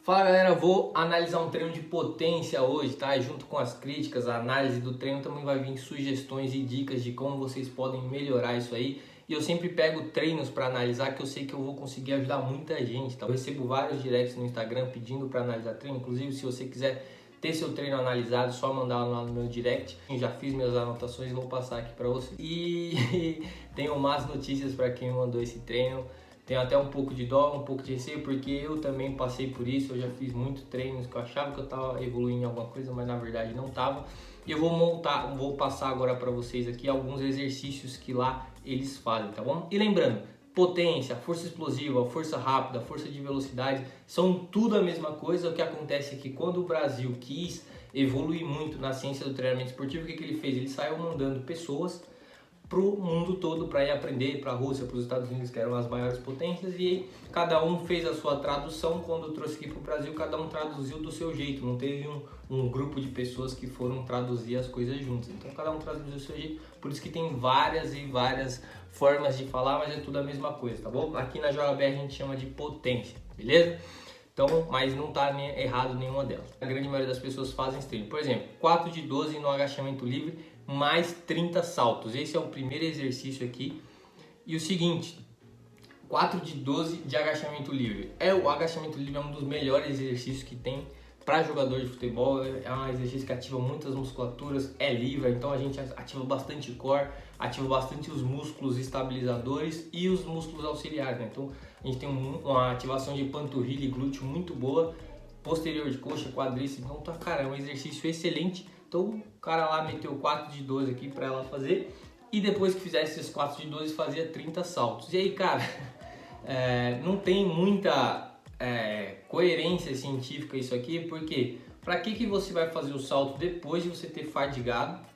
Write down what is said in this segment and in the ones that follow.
Fala galera, vou analisar um treino de potência hoje, tá? Junto com as críticas, a análise do treino também vai vir sugestões e dicas de como vocês podem melhorar isso aí. E eu sempre pego treinos para analisar que eu sei que eu vou conseguir ajudar muita gente, tá? Eu recebo vários directs no Instagram pedindo para analisar treino, inclusive se você quiser ter seu treino analisado, só mandar lá no meu direct. Eu já fiz minhas anotações e vou passar aqui para você. E tenho más notícias para quem mandou esse treino. Tenho até um pouco de dó, um pouco de receio, porque eu também passei por isso. Eu já fiz muitos treinos que eu achava que eu estava evoluindo em alguma coisa, mas na verdade não estava. E eu vou passar agora para vocês aqui alguns exercícios que lá eles fazem, tá bom? E lembrando, potência, força explosiva, força rápida, força de velocidade, são tudo a mesma coisa. O que acontece é que quando o Brasil quis evoluir muito na ciência do treinamento esportivo, o que ele fez? Ele saiu mandando pessoas para o mundo todo para ir aprender, para a Rússia, para os Estados Unidos, que eram as maiores potências, e aí cada um fez a sua tradução. Quando trouxe aqui para o Brasil, cada um traduziu do seu jeito, não teve um grupo de pessoas que foram traduzir as coisas juntas, então cada um traduziu do seu jeito, por isso que tem várias e várias formas de falar, mas é tudo a mesma coisa, tá bom? Aqui na JBR a gente chama de potência, beleza? Então, mas não está errado nenhuma delas. A grande maioria das pessoas fazem esse treino. Por exemplo, 4 de 12 no agachamento livre, mais 30 saltos. Esse é o primeiro exercício aqui. E o seguinte, 4 de 12 de agachamento livre. O agachamento livre é um dos melhores exercícios que tem para jogador de futebol. É um exercício que ativa muitas musculaturas, é livre, então a gente ativa bastante core, ativa bastante os músculos estabilizadores e os músculos auxiliares, né? Então a gente tem uma ativação de panturrilha e glúteo muito boa, posterior de coxa, quadríceps. Então tá, cara, é um exercício excelente. Então o cara lá meteu 4 de 12 aqui para ela fazer, e depois que fizesse esses 4 de 12 fazia 30 saltos. E aí, cara, não tem muita coerência científica isso aqui, porque para que você vai fazer o salto depois de você ter fadigado?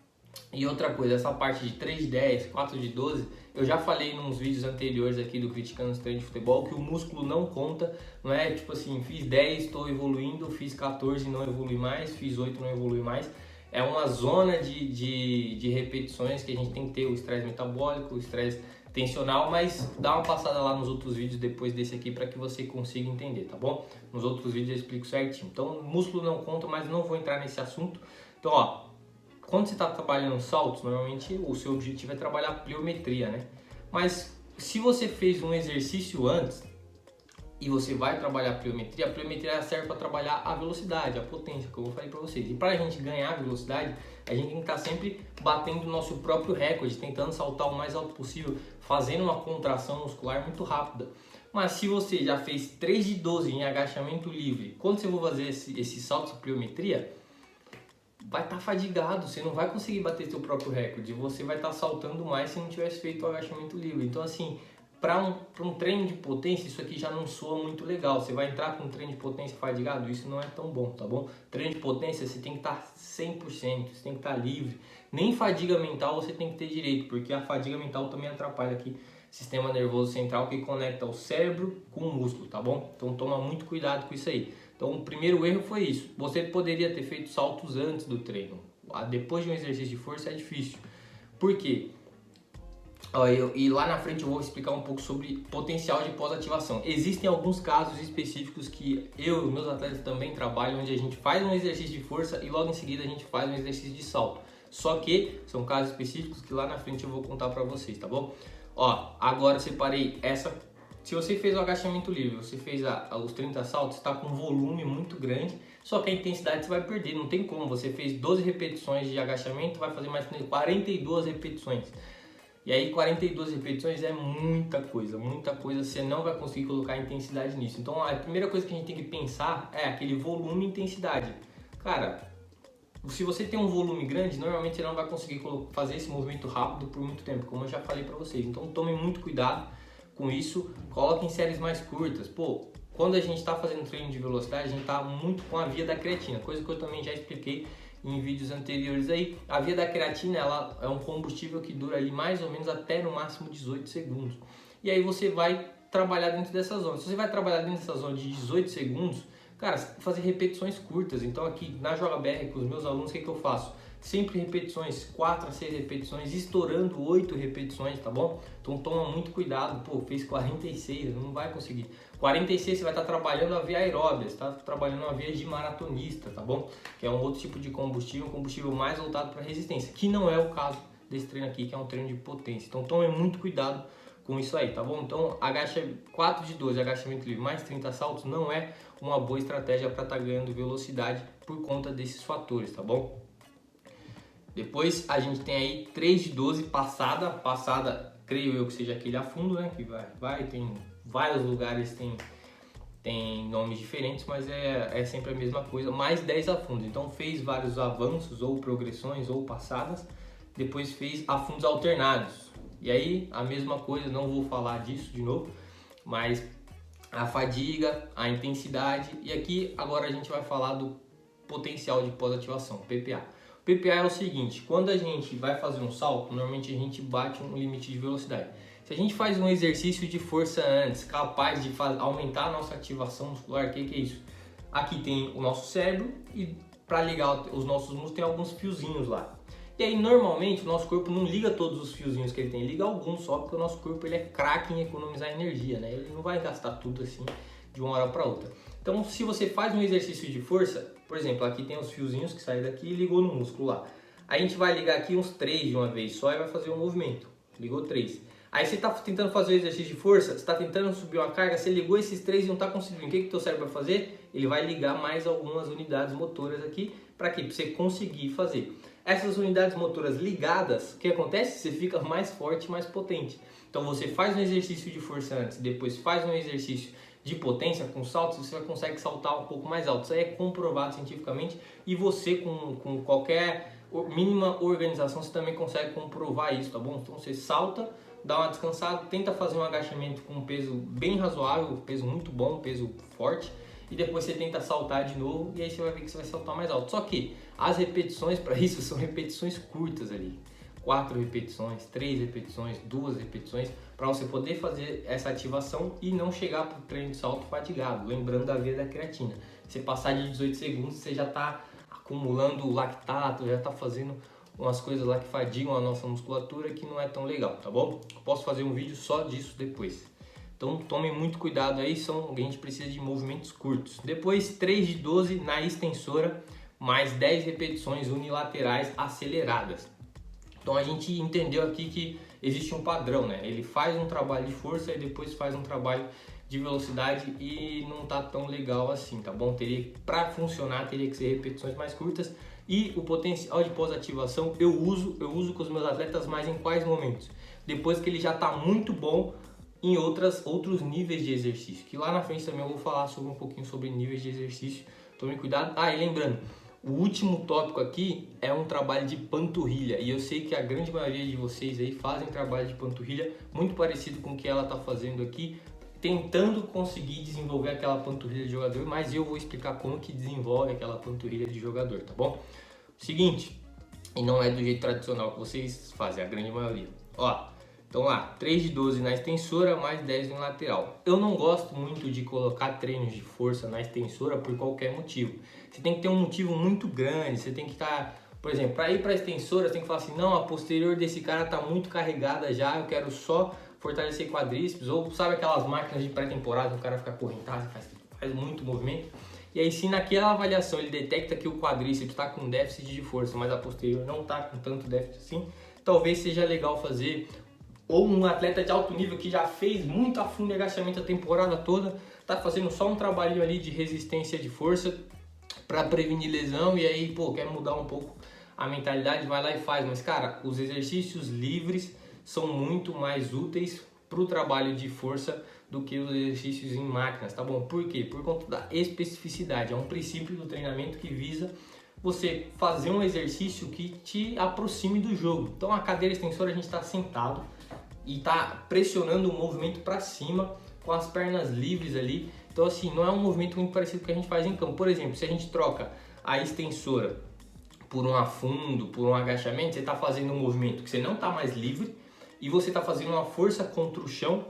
E outra coisa, essa parte de 3 de 10, 4 de 12, eu já falei nos vídeos anteriores aqui do Criticando os Treinos de Futebol que o músculo não conta, não é tipo assim, fiz 10, estou evoluindo, fiz 14 não evolui mais, fiz 8 não evolui mais. É uma zona de repetições que a gente tem que ter o estresse metabólico, o estresse tensional, mas dá uma passada lá nos outros vídeos depois desse aqui para que você consiga entender, tá bom? Nos outros vídeos eu explico certinho. Então, músculo não conta, mas não vou entrar nesse assunto. Então, ó, quando você está trabalhando saltos, normalmente o seu objetivo é trabalhar pliometria, né? Mas se você fez um exercício antes e você vai trabalhar a pliometria serve para trabalhar a velocidade, a potência, como eu falei para vocês. E para a gente ganhar velocidade, a gente tem que estar sempre batendo o nosso próprio recorde, tentando saltar o mais alto possível, fazendo uma contração muscular muito rápida. Mas se você já fez 3 de 12 em agachamento livre, quando você for fazer esse salto de pliometria, vai estar fadigado, você não vai conseguir bater seu próprio recorde, você vai estar saltando mais se não tivesse feito o agachamento livre. Então assim, para um treino de potência, isso aqui já não soa muito legal. Você vai entrar com um treino de potência fadigado, isso não é tão bom, tá bom? Treino de potência, você tem que estar 100%, você tem que estar livre. Nem fadiga mental você tem que ter direito, porque a fadiga mental também atrapalha aqui o sistema nervoso central que conecta o cérebro com o músculo, tá bom? Então toma muito cuidado com isso aí. Então o primeiro erro foi isso. Você poderia ter feito saltos antes do treino. Depois de um exercício de força é difícil. Por quê? E lá na frente eu vou explicar um pouco sobre potencial de pós-ativação. Existem alguns casos específicos que eu e meus atletas também trabalham, onde a gente faz um exercício de força e logo em seguida a gente faz um exercício de salto. Só que são casos específicos que lá na frente eu vou contar para vocês, tá bom? Agora eu separei essa. Se você fez o agachamento livre, você fez os 30 saltos, está com um volume muito grande, só que a intensidade você vai perder, não tem como. Você fez 12 repetições de agachamento, vai fazer mais 42 repetições. E aí 42 repetições é muita coisa, você não vai conseguir colocar intensidade nisso. Então a primeira coisa que a gente tem que pensar é aquele volume e intensidade. Cara, se você tem um volume grande, normalmente você não vai conseguir fazer esse movimento rápido por muito tempo, como eu já falei para vocês. Então tome muito cuidado com isso, coloque em séries mais curtas. Quando a gente está fazendo treino de velocidade, a gente está muito com a via da creatina, coisa que eu também já expliquei em vídeos anteriores aí. A via da creatina, ela é um combustível que dura ali mais ou menos até no máximo 18 segundos. E aí você vai trabalhar dentro dessa zona. Se você vai trabalhar dentro dessa zona de 18 segundos, cara, fazer repetições curtas. Então aqui na JBR com os meus alunos, o que eu faço? sempre repetições, 4 a 6 repetições, estourando 8 repetições, tá bom? Então toma muito cuidado, pô, fez 46, não vai conseguir. 46 você vai estar trabalhando a via aeróbia, você está trabalhando a via de maratonista, tá bom? Que é um outro tipo de combustível, um combustível mais voltado para resistência, que não é o caso desse treino aqui, que é um treino de potência. Então tome muito cuidado com isso aí, tá bom? Então agacha 4 de 12 agachamento livre mais 30 saltos não é uma boa estratégia para estar ganhando velocidade por conta desses fatores, tá bom? Depois a gente tem aí 3 de 12 passada, creio eu que seja aquele a fundo, né? Que vai tem vários lugares, tem nomes diferentes, mas é sempre a mesma coisa, mais 10 a fundo. Então fez vários avanços ou progressões ou passadas, depois fez a fundos alternados. E aí a mesma coisa, não vou falar disso de novo, mas a fadiga, a intensidade, e aqui agora a gente vai falar do potencial de pós-ativação, PPA. O PPA é o seguinte, quando a gente vai fazer um salto, normalmente a gente bate um limite de velocidade. Se a gente faz um exercício de força antes, capaz de aumentar a nossa ativação muscular, o que é isso? Aqui tem o nosso cérebro e para ligar os nossos músculos tem alguns fiozinhos lá. E aí normalmente o nosso corpo não liga todos os fiozinhos que ele tem, liga alguns só, porque o nosso corpo ele é craque em economizar energia, né? Ele não vai gastar tudo assim de uma hora para outra. Então se você faz um exercício de força, por exemplo, aqui tem os fiozinhos que saem daqui e ligou no músculo lá. Aí a gente vai ligar aqui uns 3 de uma vez só e vai fazer um movimento. Ligou 3. Aí você está tentando fazer o exercício de força, você está tentando subir uma carga, você ligou esses 3 e não está conseguindo. O que o teu cérebro vai fazer? Ele vai ligar mais algumas unidades motoras aqui. Para quê? Para você conseguir fazer. Essas unidades motoras ligadas, o que acontece? Você fica mais forte, mais potente. Então você faz um exercício de força antes, depois faz um exercício de potência com saltos, você consegue saltar um pouco mais alto. Isso aí é comprovado cientificamente e você com qualquer mínima organização você também consegue comprovar isso, tá bom? Então você salta, dá uma descansada, tenta fazer um agachamento com um peso bem razoável, peso muito bom, peso forte, e depois você tenta saltar de novo e aí você vai ver que você vai saltar mais alto. Só que as repetições para isso são repetições curtas ali. 4 repetições, 3 repetições, 2 repetições, para você poder fazer essa ativação e não chegar para o treino de salto fatigado, lembrando da via da creatina. Você passar de 18 segundos, você já está acumulando lactato, já está fazendo umas coisas lá que fadigam a nossa musculatura que não é tão legal, tá bom? Eu posso fazer um vídeo só disso depois. Então tomem muito cuidado aí, a gente precisa de movimentos curtos. Depois 3 de 12 na extensora, mais 10 repetições unilaterais aceleradas. Então a gente entendeu aqui que existe um padrão, né? Ele faz um trabalho de força e depois faz um trabalho de velocidade e não tá tão legal assim, tá bom? Para funcionar teria que ser repetições mais curtas e o potencial de pós-ativação eu uso com os meus atletas, mas em quais momentos? Depois que ele já tá muito bom em outros níveis de exercício, que lá na frente também eu vou falar um pouquinho sobre níveis de exercício. Tome cuidado. E lembrando, o último tópico aqui é um trabalho de panturrilha e eu sei que a grande maioria de vocês aí fazem trabalho de panturrilha muito parecido com o que ela está fazendo aqui, tentando conseguir desenvolver aquela panturrilha de jogador, mas eu vou explicar como que desenvolve aquela panturrilha de jogador, tá bom? Seguinte, e não é do jeito tradicional que vocês fazem, a grande maioria. Então lá, 3 de 12 na extensora, mais 10 no lateral. Eu não gosto muito de colocar treinos de força na extensora por qualquer motivo. Você tem que ter um motivo muito grande, você tem que estar, por exemplo, para ir para a extensora, você tem que falar assim, não, a posterior desse cara está muito carregada já, eu quero só fortalecer quadríceps, ou sabe aquelas máquinas de pré-temporada, o cara fica correntado, faz muito movimento. E aí se naquela avaliação ele detecta que o quadríceps está com déficit de força, mas a posterior não está com tanto déficit assim, talvez seja legal fazer. Ou um atleta de alto nível que já fez muito a fundo de agachamento a temporada toda, tá fazendo só um trabalho ali de resistência de força para prevenir lesão e aí, quer mudar um pouco a mentalidade, vai lá e faz. Mas, cara, os exercícios livres são muito mais úteis para o trabalho de força do que os exercícios em máquinas, tá bom? Por quê? Por conta da especificidade. É um princípio do treinamento que visa você fazer um exercício que te aproxime do jogo. Então, a cadeira extensora a gente está sentado e tá pressionando o movimento para cima com as pernas livres ali. Então assim, não é um movimento muito parecido com o que a gente faz em campo. Por exemplo, se a gente troca a extensora por um afundo, por um agachamento, você está fazendo um movimento que você não está mais livre e você está fazendo uma força contra o chão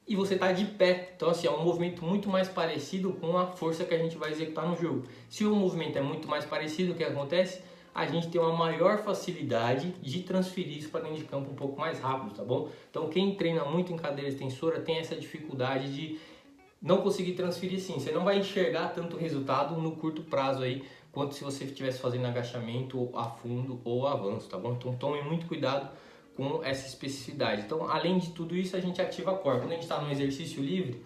e você está de pé. Então assim, é um movimento muito mais parecido com a força que a gente vai executar no jogo. Se o movimento é muito mais parecido, o que acontece? a gente tem uma maior facilidade de transferir isso para dentro de campo um pouco mais rápido, tá bom? Então quem treina muito em cadeira extensora tem essa dificuldade de não conseguir transferir sim. Você não vai enxergar tanto resultado no curto prazo aí, quanto se você estivesse fazendo agachamento a fundo ou avanço, tá bom? Então tome muito cuidado com essa especificidade. Então, além de tudo isso, a gente ativa a core. Quando a gente está no exercício livre,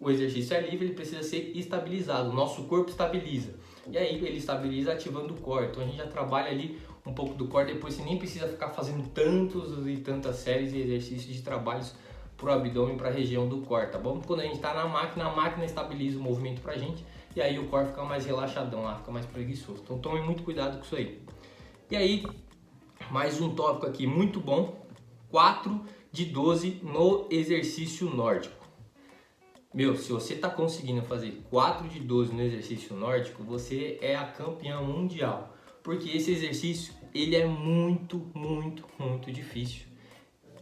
o exercício é livre, ele precisa ser estabilizado. O nosso corpo estabiliza. E aí ele estabiliza ativando o core. Então a gente já trabalha ali um pouco do core, depois você nem precisa ficar fazendo tantos e tantas séries e exercícios de trabalhos para o abdômen, para a região do core, tá bom? Quando a gente está na máquina, a máquina estabiliza o movimento para a gente e aí o core fica mais relaxadão lá, fica mais preguiçoso. Então tome muito cuidado com isso aí. E aí, mais um tópico aqui muito bom, 4 de 12 no exercício nórdico. Meu, se você está conseguindo fazer 4 de 12 no exercício nórdico, você é a campeã mundial. Porque esse exercício, ele é muito difícil.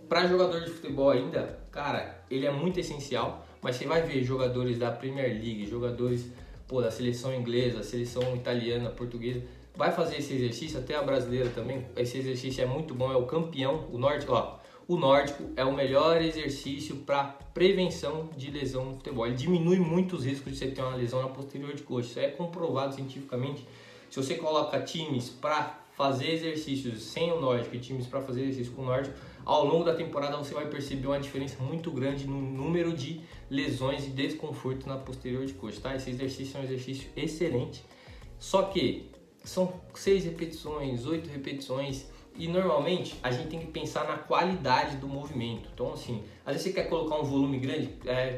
Para jogador de futebol ainda, cara, ele é muito essencial, mas você vai ver jogadores da Premier League, jogadores da seleção inglesa, seleção italiana, portuguesa, vai fazer esse exercício, até a brasileira também, esse exercício é muito bom, é o campeão, o nórdico, ó. O nórdico é o melhor exercício para prevenção de lesão no futebol. Ele diminui muito os riscos de você ter uma lesão na posterior de coxa. Isso é comprovado cientificamente. Se você coloca times para fazer exercícios sem o nórdico e times para fazer exercício com o nórdico, ao longo da temporada você vai perceber uma diferença muito grande no número de lesões e desconforto na posterior de coxa, tá? Esse exercício é um exercício excelente. Só que são 6 repetições, 8 repetições. E normalmente a gente tem que pensar na qualidade do movimento. Então assim, às vezes você quer colocar um volume grande,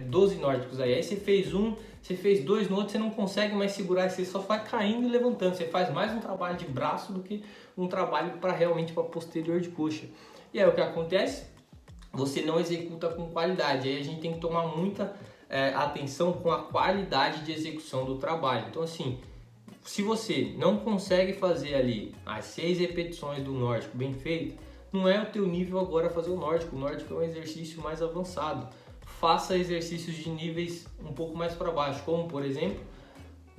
12 nórdicos aí você fez um, você fez 2 no outro, você não consegue mais segurar, você só vai caindo e levantando. Você faz mais um trabalho de braço do que um trabalho para realmente para posterior de coxa. E aí o que acontece? Você não executa com qualidade. Aí a gente tem que tomar muita atenção com a qualidade de execução do trabalho. Então assim, se você não consegue fazer ali as 6 repetições do nórdico bem feito, não é o teu nível agora fazer o nórdico. O nórdico é um exercício mais avançado. Faça exercícios de níveis um pouco mais para baixo, como por exemplo,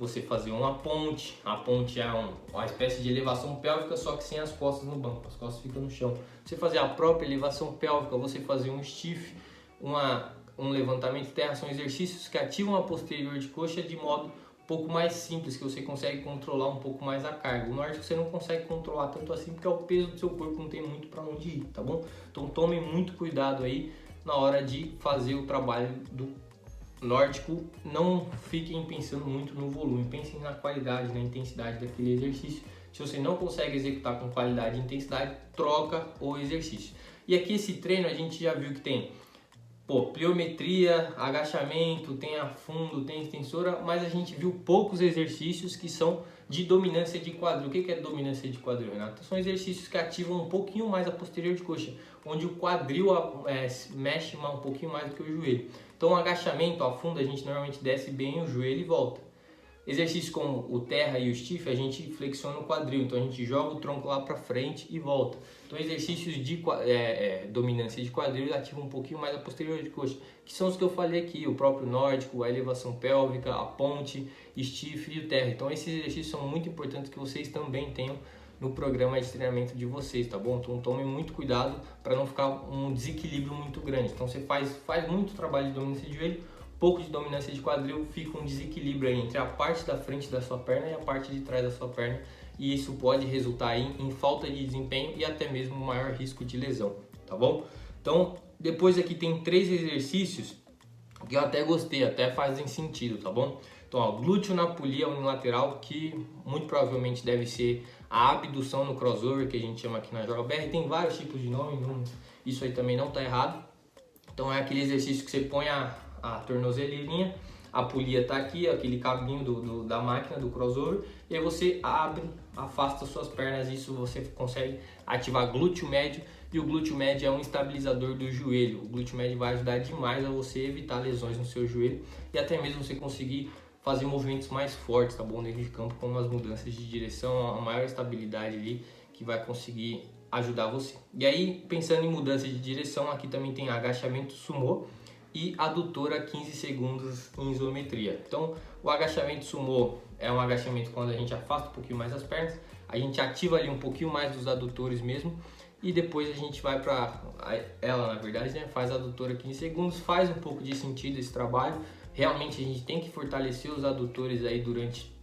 você fazer uma ponte. A ponte é uma espécie de elevação pélvica, só que sem as costas no banco, as costas ficam no chão. Você fazer a própria elevação pélvica, você fazer um stiff, um levantamento de terra, são exercícios que ativam a posterior de coxa de modo um pouco mais simples, que você consegue controlar um pouco mais a carga. O nórdico você não consegue controlar tanto assim, porque o peso do seu corpo não tem muito para onde ir, tá bom? Então tome muito cuidado aí na hora de fazer o trabalho do nórdico. Não fiquem pensando muito no volume, pensem na qualidade, na intensidade daquele exercício. Se você não consegue executar com qualidade e intensidade, troca o exercício. E aqui esse treino a gente já viu que tem pliometria, agachamento, tem a fundo, tem extensora, mas a gente viu poucos exercícios que são de dominância de quadril. O que é dominância de quadril, Renato? São exercícios que ativam um pouquinho mais a posterior de coxa, onde o quadril mexe um pouquinho mais do que o joelho. Então o agachamento, a fundo, a gente normalmente desce bem o joelho e volta. Exercícios como o terra e o stiff, a gente flexiona o quadril, então a gente joga o tronco lá para frente e volta. Então exercícios de dominância de quadril ativam um pouquinho mais a posterior de coxa, que são os que eu falei aqui, o próprio nórdico, a elevação pélvica, a ponte, stiff e o terra. Então esses exercícios são muito importantes que vocês também tenham no programa de treinamento de vocês, tá bom? Então tomem muito cuidado para não ficar um desequilíbrio muito grande. Então você faz muito trabalho de dominância de joelho, pouco de dominância de quadril, fica um desequilíbrio aí entre a parte da frente da sua perna e a parte de trás da sua perna, e isso pode resultar em falta de desempenho e até mesmo maior risco de lesão, tá bom? Então, depois aqui tem 3 exercícios que eu até gostei, até fazem sentido, tá bom? Então, ó, glúteo na polia unilateral, que muito provavelmente deve ser a abdução no crossover, que a gente chama aqui na JogaBR, tem vários tipos de nome, isso aí também não tá errado. Então é aquele exercício que você põe a tornozeleirinha, a polia está aqui, aquele cabinho da máquina do crossover, e aí você abre, afasta suas pernas, isso você consegue ativar glúteo médio, e o glúteo médio é um estabilizador do joelho. O glúteo médio vai ajudar demais a você evitar lesões no seu joelho e até mesmo você conseguir fazer movimentos mais fortes, tá bom, dentro de campo, como as mudanças de direção, a maior estabilidade ali que vai conseguir ajudar você. E aí, pensando em mudança de direção, aqui também tem agachamento sumô e adutora 15 segundos em isometria. Então, o agachamento sumô é um agachamento quando a gente afasta um pouquinho mais as pernas. a gente ativa ali um pouquinho mais dos adutores mesmo, e depois a gente vai para ela, na verdade, né, faz adutor aqui em segundos. Faz um pouco de sentido esse trabalho. Realmente a gente tem que fortalecer os adutores aí durante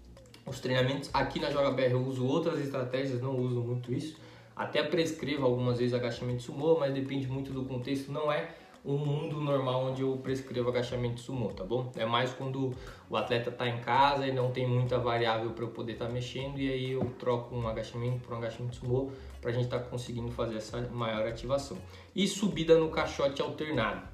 os treinamentos. Aqui na Joga BR eu uso outras estratégias, não uso muito isso. Até prescrevo algumas vezes agachamento sumô, mas depende muito do contexto. Não é um mundo normal onde eu prescrevo agachamento sumô, tá bom? É mais quando o atleta está em casa e não tem muita variável para eu poder estar mexendo, e aí eu troco um agachamento por um agachamento sumô para a gente estar conseguindo fazer essa maior ativação. E subida no caixote alternado.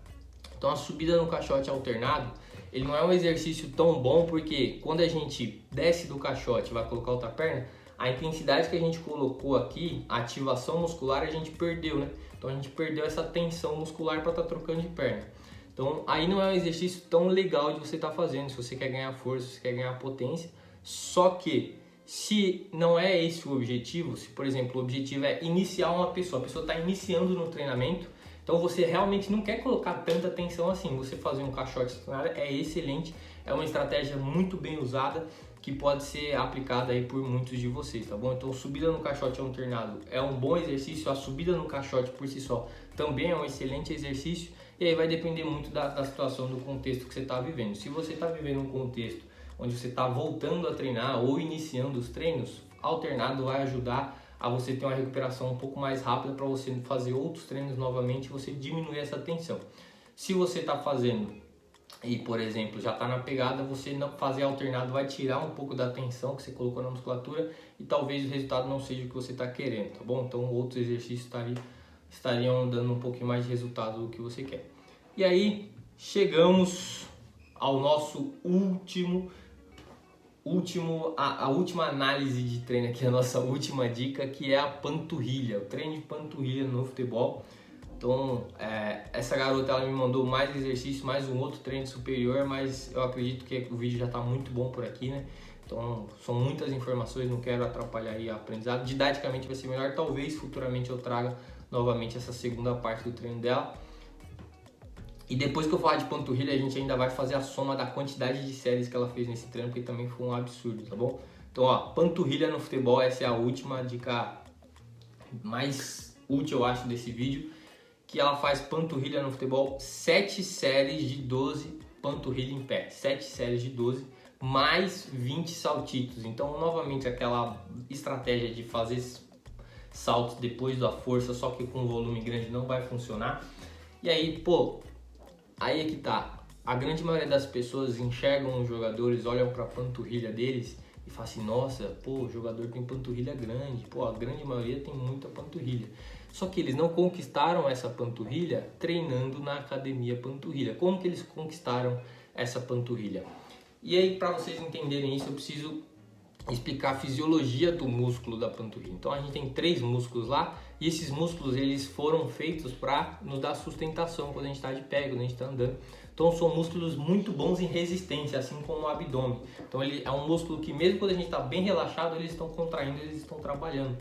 Então a subida no caixote alternado, ele não é um exercício tão bom, porque quando a gente desce do caixote e vai colocar outra perna, a intensidade que a gente colocou aqui, a ativação muscular, a gente perdeu, né? Então a gente perdeu essa tensão muscular para estar trocando de perna. Então aí não é um exercício tão legal de você estar fazendo, se você quer ganhar força, se você quer ganhar potência. Só que se não é esse o objetivo, se por exemplo o objetivo é iniciar uma pessoa, a pessoa está iniciando no treinamento, então você realmente não quer colocar tanta tensão assim, você fazer um caixote é excelente, é uma estratégia muito bem usada, que pode ser aplicada aí por muitos de vocês, tá bom? Então subida no caixote alternado é um bom exercício, a subida no caixote por si só também é um excelente exercício, e aí vai depender muito da situação, do contexto que você está vivendo. Se você está vivendo um contexto onde você está voltando a treinar ou iniciando os treinos, alternado vai ajudar a você ter uma recuperação um pouco mais rápida para você fazer outros treinos novamente e você diminuir essa tensão. Se você está fazendo e, por exemplo, já está na pegada, você não fazer alternado vai tirar um pouco da tensão que você colocou na musculatura e talvez o resultado não seja o que você está querendo, tá bom? Então outros exercícios estariam dando um pouquinho mais de resultado do que você quer. E aí chegamos ao nosso a última análise de treino aqui, a nossa última dica, que é a panturrilha, o treino de panturrilha no futebol. Então, essa garota ela me mandou mais exercício, mais um outro treino superior, mas eu acredito que o vídeo já está muito bom por aqui, né? Então, são muitas informações, não quero atrapalhar aí o aprendizado. Didaticamente vai ser melhor, talvez futuramente eu traga novamente essa segunda parte do treino dela. E depois que eu falar de panturrilha, a gente ainda vai fazer a soma da quantidade de séries que ela fez nesse treino, porque também foi um absurdo, tá bom? Então, ó, panturrilha no futebol, essa é a última dica mais útil, eu acho, desse vídeo. Que ela faz panturrilha no futebol, 7 séries de 12 panturrilha em pé, 7 séries de 12, mais 20 saltitos. Então, novamente, aquela estratégia de fazer saltos depois da força, só que com volume grande, não vai funcionar. E aí, pô, aí é que tá. A grande maioria das pessoas enxergam os jogadores, olham para a panturrilha deles e falam assim, nossa, pô, o jogador tem panturrilha grande, pô, a grande maioria tem muita panturrilha. Só que eles não conquistaram essa panturrilha treinando na academia panturrilha. Como que eles conquistaram essa panturrilha? E aí, para vocês entenderem isso, eu preciso explicar a fisiologia do músculo da panturrilha. Então a gente tem 3 músculos lá, e esses músculos eles foram feitos para nos dar sustentação quando a gente está de pé, quando a gente está andando. Então são músculos muito bons em resistência, assim como o abdômen. Então ele é um músculo que mesmo quando a gente está bem relaxado, eles estão contraindo, eles estão trabalhando.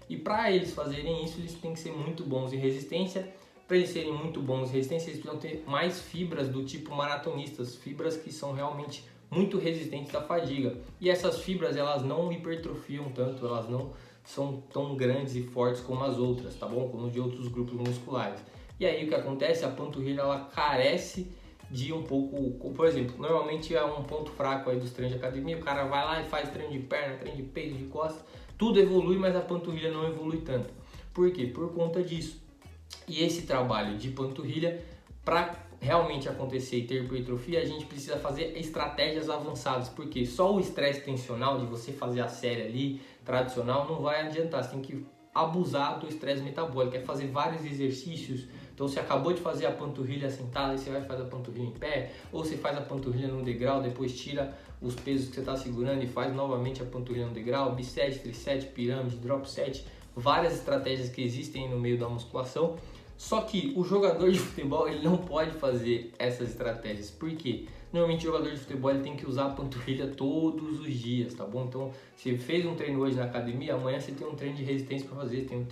E para eles fazerem isso, eles têm que ser muito bons em resistência. Para eles serem muito bons em resistência, eles precisam ter mais fibras do tipo maratonistas, fibras que são realmente muito resistentes à fadiga. E essas fibras, elas não hipertrofiam tanto, elas não são tão grandes e fortes como as outras, tá bom? Como de outros grupos musculares. E aí o que acontece? A panturrilha, ela carece de um pouco, por exemplo, normalmente é um ponto fraco aí dos treinos de academia, o cara vai lá e faz treino de perna, treino de peito, de costas, tudo evolui, mas a panturrilha não evolui tanto. Por quê? Por conta disso. E esse trabalho de panturrilha, para realmente acontecer e ter hipertrofia, a gente precisa fazer estratégias avançadas, porque só o estresse tensional de você fazer a série ali, tradicional, não vai adiantar, você tem que abusar do estresse metabólico, é fazer vários exercícios. Então você acabou de fazer a panturrilha sentada, aí você vai fazer a panturrilha em pé, ou você faz a panturrilha no degrau, depois tira os pesos que você está segurando e faz novamente a panturrilha no degrau, bisete, tricete, pirâmide, drop set, várias estratégias que existem no meio da musculação. Só que o jogador de futebol, ele não pode fazer essas estratégias. Por quê? Normalmente o jogador de futebol ele tem que usar a panturrilha todos os dias, tá bom? Então, você fez um treino hoje na academia, amanhã você tem um treino de resistência para fazer, tem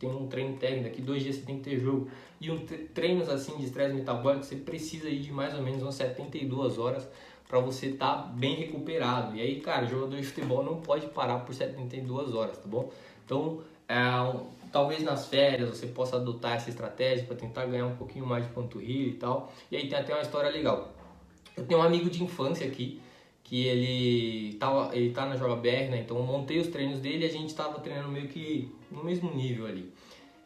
um treino técnico, daqui 2 dias você tem que ter jogo. E treinos assim de estresse metabólico, você precisa ir de mais ou menos umas 72 horas para você estar bem recuperado. E aí, cara, jogador de futebol não pode parar por 72 horas, tá bom? Então, talvez nas férias você possa adotar essa estratégia para tentar ganhar um pouquinho mais de panturrilha e tal. E aí tem até uma história legal. Eu tenho um amigo de infância aqui, que ele tá na Joga BR, né? Então eu montei os treinos dele e a gente tava treinando meio que no mesmo nível ali.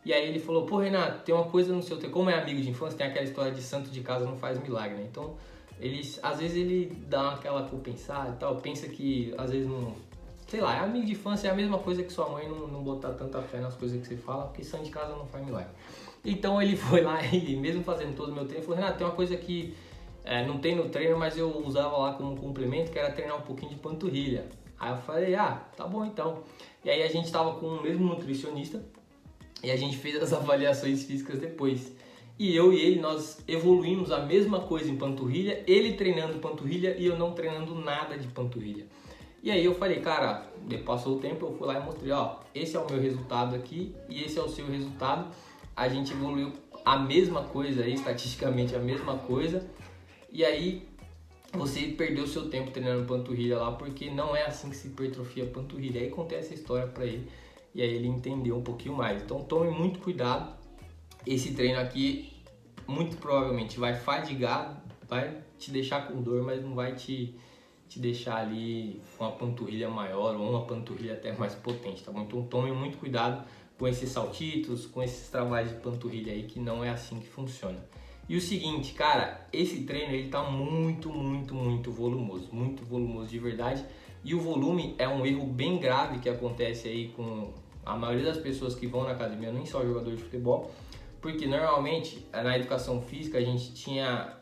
E aí ele falou, pô Renato, tem uma coisa no seu treino, como é amigo de infância, tem aquela história de santo de casa não faz milagre, né? Então, às vezes ele dá aquela compensada e tal, pensa que às vezes não... Sei lá, amigo de infância é a mesma coisa que sua mãe não botar tanta fé nas coisas que você fala, porque santo de casa não faz milagre. Então ele foi lá e mesmo fazendo todo o meu treino, falou, Renato, tem uma coisa que não tem no treino, mas eu usava lá como complemento, que era treinar um pouquinho de panturrilha. Aí eu falei, tá bom então. E aí a gente tava com o mesmo nutricionista e a gente fez as avaliações físicas depois. E eu e ele, nós evoluímos a mesma coisa em panturrilha, ele treinando panturrilha e eu não treinando nada de panturrilha. E aí eu falei, cara, passou o tempo, eu fui lá e mostrei, esse é o meu resultado aqui e esse é o seu resultado. A gente evoluiu a mesma coisa aí, estatisticamente a mesma coisa. E aí você perdeu seu tempo treinando panturrilha lá, porque não é assim que se hipertrofia a panturrilha. Aí contei essa história para ele e aí ele entendeu um pouquinho mais. Então tome muito cuidado. Esse treino aqui muito provavelmente vai fadigar, vai te deixar com dor, mas não vai te deixar ali com uma panturrilha maior ou uma panturrilha até mais potente, tá bom? Então tome muito cuidado com esses saltitos, com esses trabalhos de panturrilha aí, que não é assim que funciona. E o seguinte, cara, esse treino ele tá muito volumoso de verdade. E o volume é um erro bem grave que acontece aí com a maioria das pessoas que vão na academia, nem só jogador de futebol, porque normalmente na educação física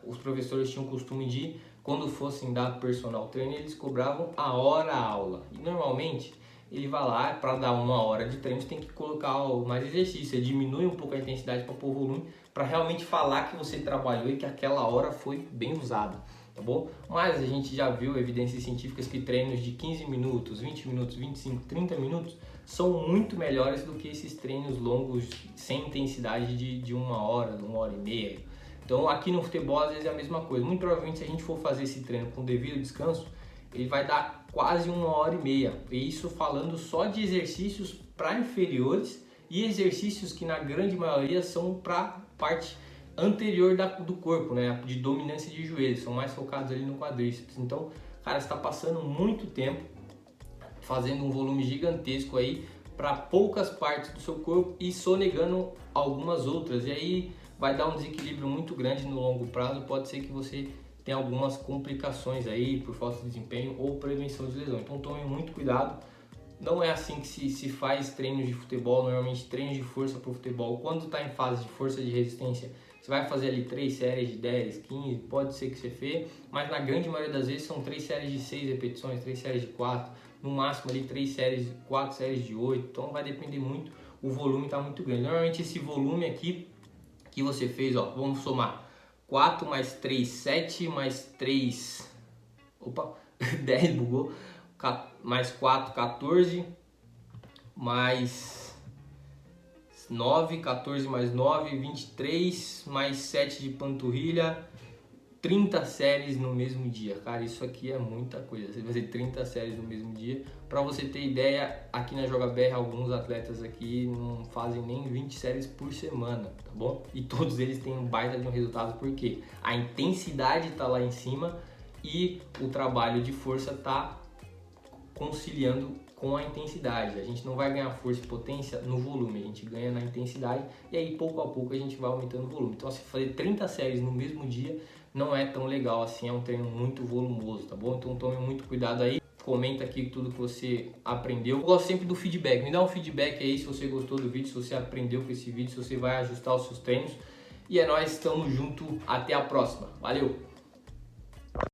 os professores tinham o costume de, quando fossem dar personal training, eles cobravam a hora aula. E normalmente ele vai lá, para dar 1 hora de treino, você tem que colocar mais exercício, você diminui um pouco a intensidade para pôr volume, para realmente falar que você trabalhou e que aquela hora foi bem usada, tá bom? Mas a gente já viu evidências científicas que treinos de 15 minutos, 20 minutos, 25, 30 minutos são muito melhores do que esses treinos longos sem intensidade de 1 hora, 1h30. Então aqui no futebol às vezes é a mesma coisa. Muito provavelmente se a gente for fazer esse treino com devido descanso, ele vai dar quase 1h30. E isso falando só de exercícios para inferiores e exercícios que na grande maioria são para parte anterior do corpo, né? De dominância de joelhos, são mais focados ali no quadríceps. Então, cara, você está passando muito tempo fazendo um volume gigantesco aí para poucas partes do seu corpo e sonegando algumas outras. E aí vai dar um desequilíbrio muito grande no longo prazo. Pode ser que você tenha algumas complicações aí por falta de desempenho ou prevenção de lesão. Então tome muito cuidado. Não é assim que se faz treinos de futebol, normalmente treinos de força para o futebol. Quando está em fase de força de resistência, você vai fazer ali 3 séries de 10, 15, pode ser que você fez, mas na grande maioria das vezes são 3 séries de 6 repetições, 3 séries de 4, no máximo ali 4 séries de 8, então vai depender muito, o volume está muito grande. Normalmente esse volume aqui que você fez, vamos somar 4 mais 3, 7 mais 3, 10 bugou, mais 4, 14, mais 9, 14 mais 9, 23, mais 7 de panturrilha, 30 séries no mesmo dia. Cara, isso aqui é muita coisa. Você vai fazer 30 séries no mesmo dia. Para você ter ideia, aqui na Joga BR, alguns atletas aqui não fazem nem 20 séries por semana, tá bom? E todos eles têm um baita de um resultado, porque a intensidade tá lá em cima e o trabalho de força tá conciliando com a intensidade. A gente não vai ganhar força e potência no volume, a gente ganha na intensidade e aí pouco a pouco a gente vai aumentando o volume. Então se fazer 30 séries no mesmo dia não é tão legal assim, é um treino muito volumoso, tá bom? Então tome muito cuidado aí, comenta aqui tudo que você aprendeu. Eu gosto sempre do feedback, me dá um feedback aí se você gostou do vídeo, se você aprendeu com esse vídeo, se você vai ajustar os seus treinos. E é nóis, estamos junto, até a próxima, valeu!